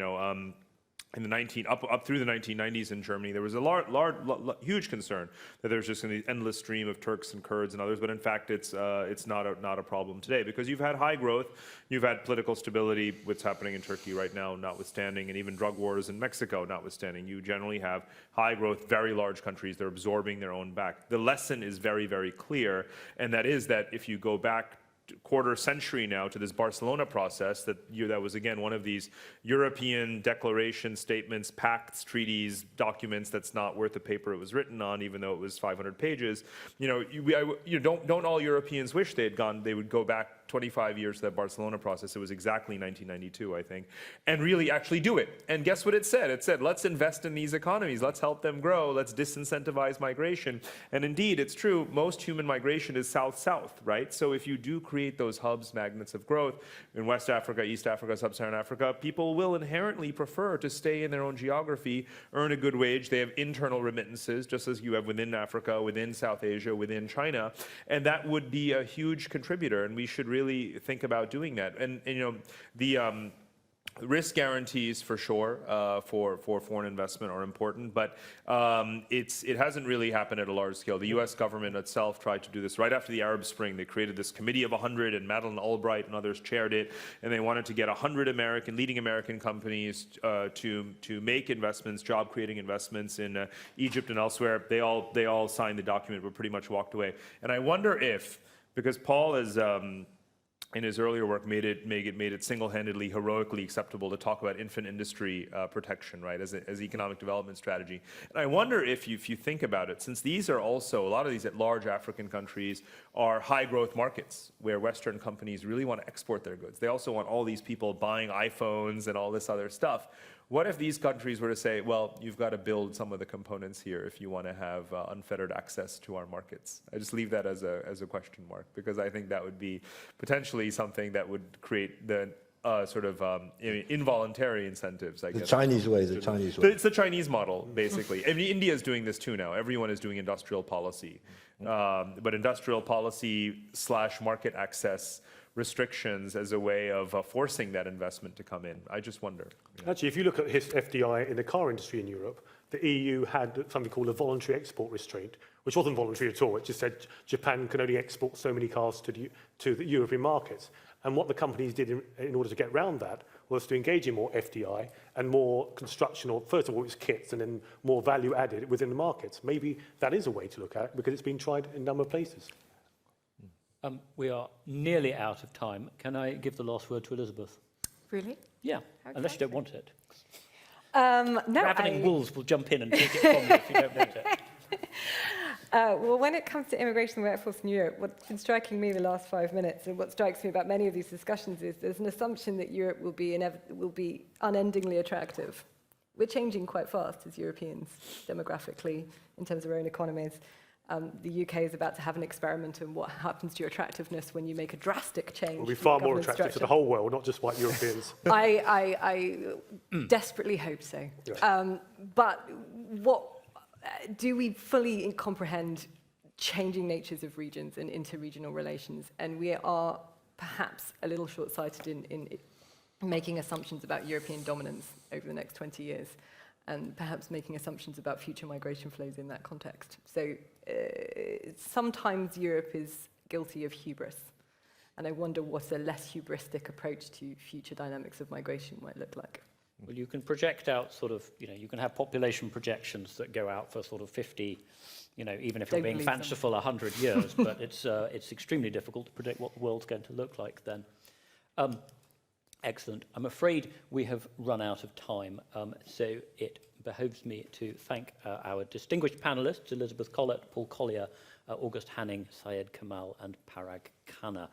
in the up through the 1990s in Germany, there was a huge concern that there's just going to be an endless stream of Turks and Kurds and others. But in fact, it's not a problem today, because you've had high growth, you've had political stability, what's happening in Turkey right now notwithstanding, and even drug wars in Mexico notwithstanding. You generally have high growth, very large countries. They're absorbing their own back. The lesson is very, very clear, and that is that if you go back quarter century now to this Barcelona process, that was again one of these European declaration statements, pacts, treaties, documents that's not worth the paper it was written on, even though it was 500 pages. Don't all Europeans wish they would go back 25 years to that Barcelona process? It was exactly 1992, I think, and really actually do it. And guess what it said? It said, let's invest in these economies, let's help them grow, let's disincentivize migration. And indeed, it's true, most human migration is south-south, right? So if you do create those hubs, magnets of growth in West Africa, East Africa, Sub-Saharan Africa, people will inherently prefer to stay in their own geography, earn a good wage. They have internal remittances, just as you have within Africa, within South Asia, within China, and that would be a huge contributor, and we should really think about doing that. And the risk guarantees for sure for foreign investment are important, but it hasn't really happened at a large scale. The U.S. government itself tried to do this right after the Arab Spring. They created this committee of 100, and Madeleine Albright and others chaired it, and they wanted to get 100 leading American companies to make investments, job-creating investments in Egypt and elsewhere. They all signed the document, but pretty much walked away. And I wonder if, because Paul is in his earlier work made it single-handedly, heroically acceptable to talk about infant industry protection, right, as economic development strategy. And I wonder if you think about it, since these are also, a lot of these large African countries are high-growth markets where Western companies really want to export their goods. They also want all these people buying iPhones and all this other stuff. What if these countries were to say, well, you've got to build some of the components here if you want to have unfettered access to our markets? I just leave that as a question mark, because I think that would be potentially something that would create the involuntary incentives, I guess. The Chinese way. It's the Chinese model, basically. I mean, India is doing this too now. Everyone is doing industrial policy. But industrial policy / market access restrictions as a way of forcing that investment to come in. I just wonder. Actually, if you look at FDI in the car industry in Europe, the EU had something called a voluntary export restraint, which wasn't voluntary at all. It just said Japan can only export so many cars to the European markets. And what the companies did in order to get around that was to engage in more FDI and more construction, or first of all, it's kits, and then more value added within the markets. Maybe that is a way to look at it, because it's been tried in a number of places. We are nearly out of time. Can I give the last word to Elizabeth? Really? Yeah, unless you don't want it. No, Ravening wolves will jump in and take it from you if you don't want it. Well, when it comes to immigration and workforce in Europe, what's been striking me the last 5 minutes, and what strikes me about many of these discussions, is there's an assumption that Europe will be unendingly attractive. We're changing quite fast as Europeans, demographically, in terms of our own economies. The UK is about to have an experiment in what happens to your attractiveness when you make a drastic change. We'll be far more attractive to the whole world, not just white Europeans. I desperately hope so. Yeah. But what do we fully comprehend changing natures of regions and interregional relations? And we are perhaps a little short-sighted in making assumptions about European dominance over the next 20 years, and perhaps making assumptions about future migration flows in that context. So sometimes Europe is guilty of hubris, and I wonder what a less hubristic approach to future dynamics of migration might look like. Well, you can project out you can have population projections that go out for sort of 50, even if you're being fanciful, 100 years, but it's extremely difficult to predict what the world's going to look like then. Excellent. I'm afraid we have run out of time, so it behoves me to thank our distinguished panelists, Elizabeth Collett, Paul Collier, August Hanning, Syed Kamal, and Parag Khanna.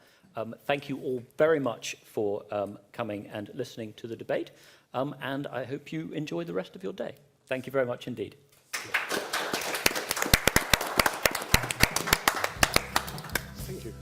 Thank you all very much for coming and listening to the debate, and I hope you enjoy the rest of your day. Thank you very much indeed. Thank you.